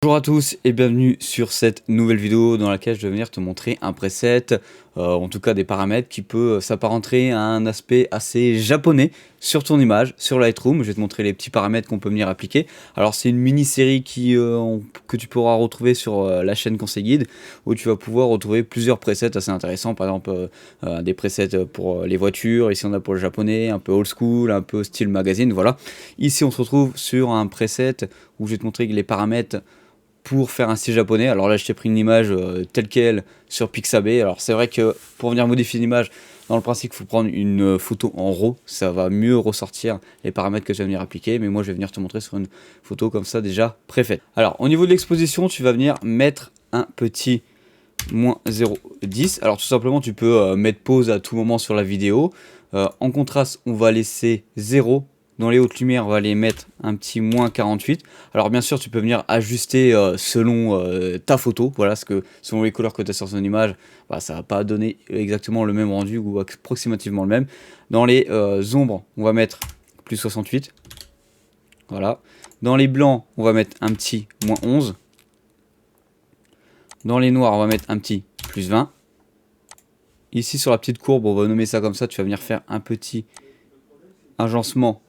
Bonjour à tous et bienvenue sur cette nouvelle vidéo dans laquelle je vais venir te montrer un preset, en tout cas des paramètres qui peut s'apparenter à un aspect assez japonais sur ton image, sur Lightroom. Je vais te montrer les petits paramètres qu'on peut venir appliquer. Alors c'est une mini-série que tu pourras retrouver sur la chaîne Conseil Guide, où tu vas pouvoir retrouver plusieurs presets assez intéressants, par exemple des presets pour les voitures, ici on a pour le japonais, un peu old school, un peu style magazine, voilà. Ici on se retrouve sur un preset où je vais te montrer les paramètres pour faire un style japonais. Alors là je t'ai pris une image telle quelle sur Pixabay. Alors c'est vrai que pour venir modifier l'image, dans le principe il faut prendre une photo en RAW, ça va mieux ressortir les paramètres que tu vas venir appliquer, mais moi je vais venir te montrer sur une photo comme ça déjà préfaite. Alors au niveau de l'exposition, tu vas venir mettre un petit moins 0,10. Alors tout simplement tu peux mettre pause à tout moment sur la vidéo. En contraste on va laisser 0. Dans les hautes lumières, on va les mettre un petit moins 48. Alors bien sûr, tu peux venir ajuster selon ta photo. Voilà, parce que selon les couleurs que tu as sur ton image, bah, ça va pas donner exactement le même rendu ou approximativement le même. Dans les ombres, on va mettre plus 68. Voilà. Dans les blancs, on va mettre un petit moins 11. Dans les noirs, on va mettre un petit plus 20. Ici, sur la petite courbe, on va nommer ça comme ça. Tu vas venir faire un petit agencement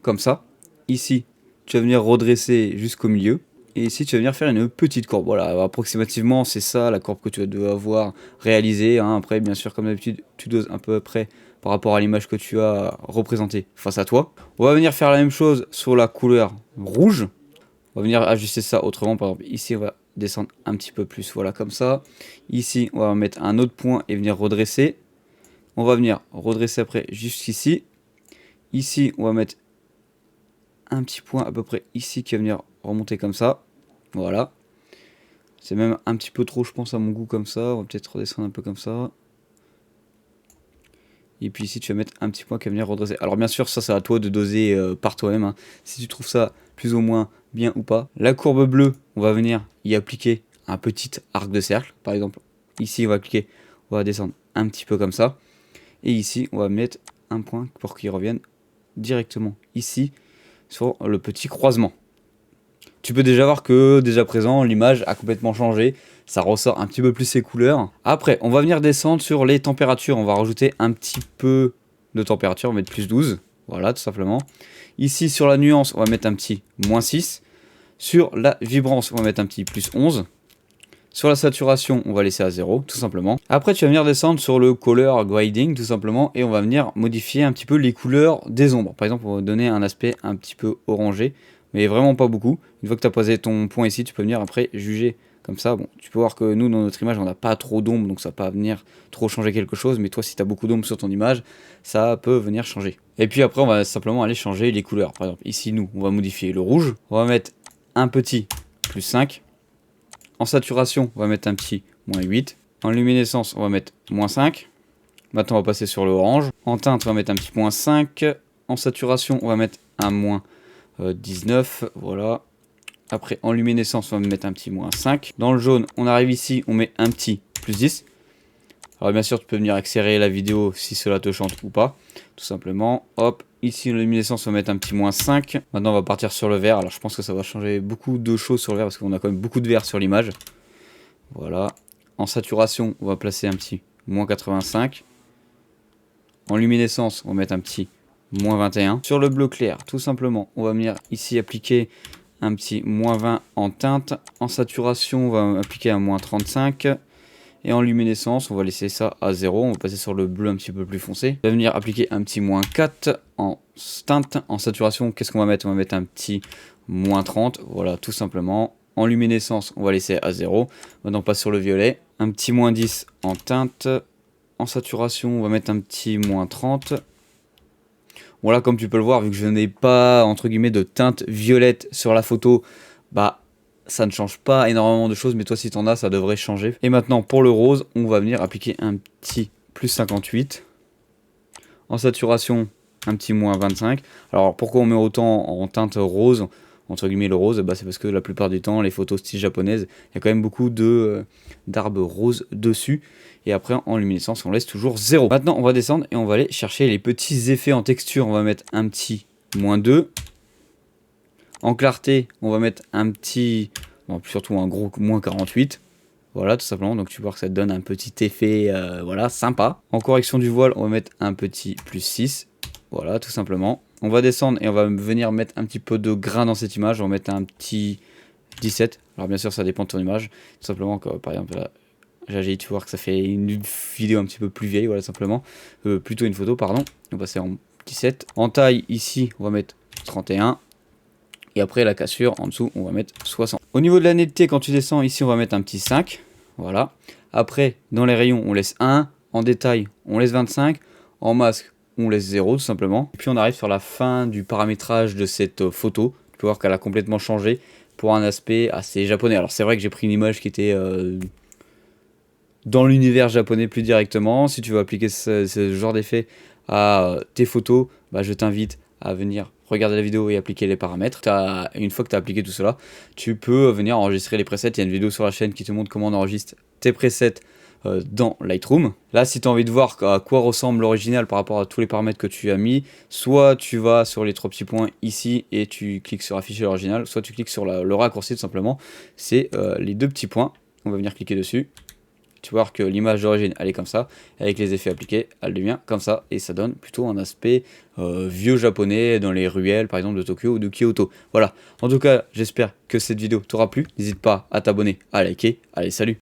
comme ça. Ici, tu vas venir redresser jusqu'au milieu. Et ici, tu vas venir faire une petite courbe. Voilà, approximativement, c'est ça la courbe que tu vas devoir réaliser. Hein. Après, bien sûr, comme d'habitude, tu doses un peu près par rapport à l'image que tu as représentée face à toi. On va venir faire la même chose sur la couleur rouge. On va venir ajuster ça autrement. Par exemple, ici, on va descendre un petit peu plus. Voilà, comme ça. Ici, on va mettre un autre point et venir redresser. On va venir redresser après jusqu'ici. Ici, on va mettre un petit point à peu près ici qui va venir remonter comme ça. Voilà. C'est même un petit peu trop, je pense, à mon goût comme ça. On va peut-être redescendre un peu comme ça. Et puis ici, tu vas mettre un petit point qui va venir redresser. Alors bien sûr, ça, c'est à toi de doser par toi-même. Hein. Si tu trouves ça plus ou moins bien ou pas. La courbe bleue, on va venir y appliquer un petit arc de cercle. Par exemple, ici, on va descendre un petit peu comme ça. Et ici, on va mettre un point pour qu'il revienne directement ici sur le petit croisement. Tu peux déjà voir que déjà présent l'image a complètement changé, ça ressort un petit peu plus ses couleurs. Après on va venir descendre sur les températures, on va rajouter un petit peu de température, on va mettre plus 12, voilà tout simplement. Ici sur la nuance on va mettre un petit moins 6, sur la vibrance on va mettre un petit plus 11. Sur la saturation, on va laisser à 0, tout simplement. Après, tu vas venir descendre sur le color grading, tout simplement, et on va venir modifier un petit peu les couleurs des ombres. Par exemple, on va donner un aspect un petit peu orangé, mais vraiment pas beaucoup. Une fois que tu as posé ton point ici, tu peux venir après juger comme ça. Bon, tu peux voir que nous, dans notre image, on n'a pas trop d'ombre, donc ça va pas venir trop changer quelque chose. Mais toi, si tu as beaucoup d'ombre sur ton image, ça peut venir changer. Et puis après, on va simplement aller changer les couleurs. Par exemple, ici, nous, on va modifier le rouge. On va mettre un petit plus 5. En saturation, on va mettre un petit moins 8. En luminescence, on va mettre moins 5. Maintenant, on va passer sur l'orange. En teinte, on va mettre un petit moins 5. En saturation, on va mettre un moins 19. Voilà. Après, en luminescence, on va mettre un petit moins 5. Dans le jaune, on arrive ici, on met un petit plus 10. Alors bien sûr, tu peux venir accélérer la vidéo si cela te chante ou pas. Tout simplement, hop, ici en luminescence, on va mettre un petit moins 5. Maintenant, on va partir sur le vert. Alors je pense que ça va changer beaucoup de choses sur le vert parce qu'on a quand même beaucoup de vert sur l'image. Voilà. En saturation, on va placer un petit moins 85. En luminescence, on va mettre un petit moins 21. Sur le bleu clair, tout simplement, on va venir ici appliquer un petit moins 20 en teinte. En saturation, on va appliquer un moins 35. Et en luminescence, on va laisser ça à 0. On va passer sur le bleu un petit peu plus foncé. On va venir appliquer un petit moins 4 en teinte. En saturation, qu'est-ce qu'on va mettre? On va mettre un petit moins 30. Voilà, tout simplement. En luminescence, on va laisser à 0. Maintenant, on passe sur le violet. Un petit moins 10 en teinte. En saturation, on va mettre un petit moins 30. Voilà, comme tu peux le voir, vu que je n'ai pas, entre guillemets, de teinte violette sur la photo, bah, ça ne change pas énormément de choses, mais toi si tu en as, ça devrait changer. Et maintenant pour le rose, on va venir appliquer un petit plus 58. En saturation, un petit moins 25. Alors pourquoi on met autant en teinte rose, entre guillemets le rose, bah, c'est parce que la plupart du temps, les photos style japonaises, il y a quand même beaucoup d'arbres roses dessus. Et après en luminescence, on laisse toujours 0. Maintenant on va descendre et on va aller chercher les petits effets en texture. On va mettre un petit moins 2. En clarté, on va mettre un petit bon, surtout un gros moins 48. Voilà, tout simplement, donc tu vois que ça te donne un petit effet, voilà, sympa. En correction du voile, on va mettre un petit plus 6, voilà, tout simplement. On va descendre et on va venir mettre un petit peu de grain dans cette image, on va mettre un petit 17. Alors bien sûr, ça dépend de ton image, tout simplement, que, par exemple, là, j'ai tu vois que ça fait une vidéo un petit peu plus vieille, voilà, simplement. Plutôt une photo, pardon. On va passer en 17. En taille, ici, on va mettre 31. Et après, la cassure, en dessous, on va mettre 60. Au niveau de la netteté, quand tu descends, ici, on va mettre un petit 5. Voilà. Après, dans les rayons, on laisse 1. En détail, on laisse 25. En masque, on laisse 0, tout simplement. Et puis, on arrive sur la fin du paramétrage de cette photo. Tu peux voir qu'elle a complètement changé pour un aspect assez japonais. Alors, c'est vrai que j'ai pris une image qui était dans l'univers japonais plus directement. Si tu veux appliquer ce genre d'effet à tes photos, bah, je t'invite à venir regarder la vidéo et appliquer les paramètres. Une fois que tu as appliqué tout cela, tu peux venir enregistrer les presets. Il y a une vidéo sur la chaîne qui te montre comment on enregistre tes presets dans Lightroom. Là, si tu as envie de voir à quoi ressemble l'original par rapport à tous les paramètres que tu as mis, soit tu vas sur les 3 petits points ici et tu cliques sur afficher l'original, soit tu cliques sur le raccourci tout simplement. C'est les 2 petits points. On va venir cliquer dessus. Tu vois que l'image d'origine elle est comme ça, avec les effets appliqués, elle devient comme ça, et ça donne plutôt un aspect vieux japonais dans les ruelles par exemple de Tokyo ou de Kyoto. Voilà, en tout cas j'espère que cette vidéo t'aura plu, n'hésite pas à t'abonner, à liker, allez salut.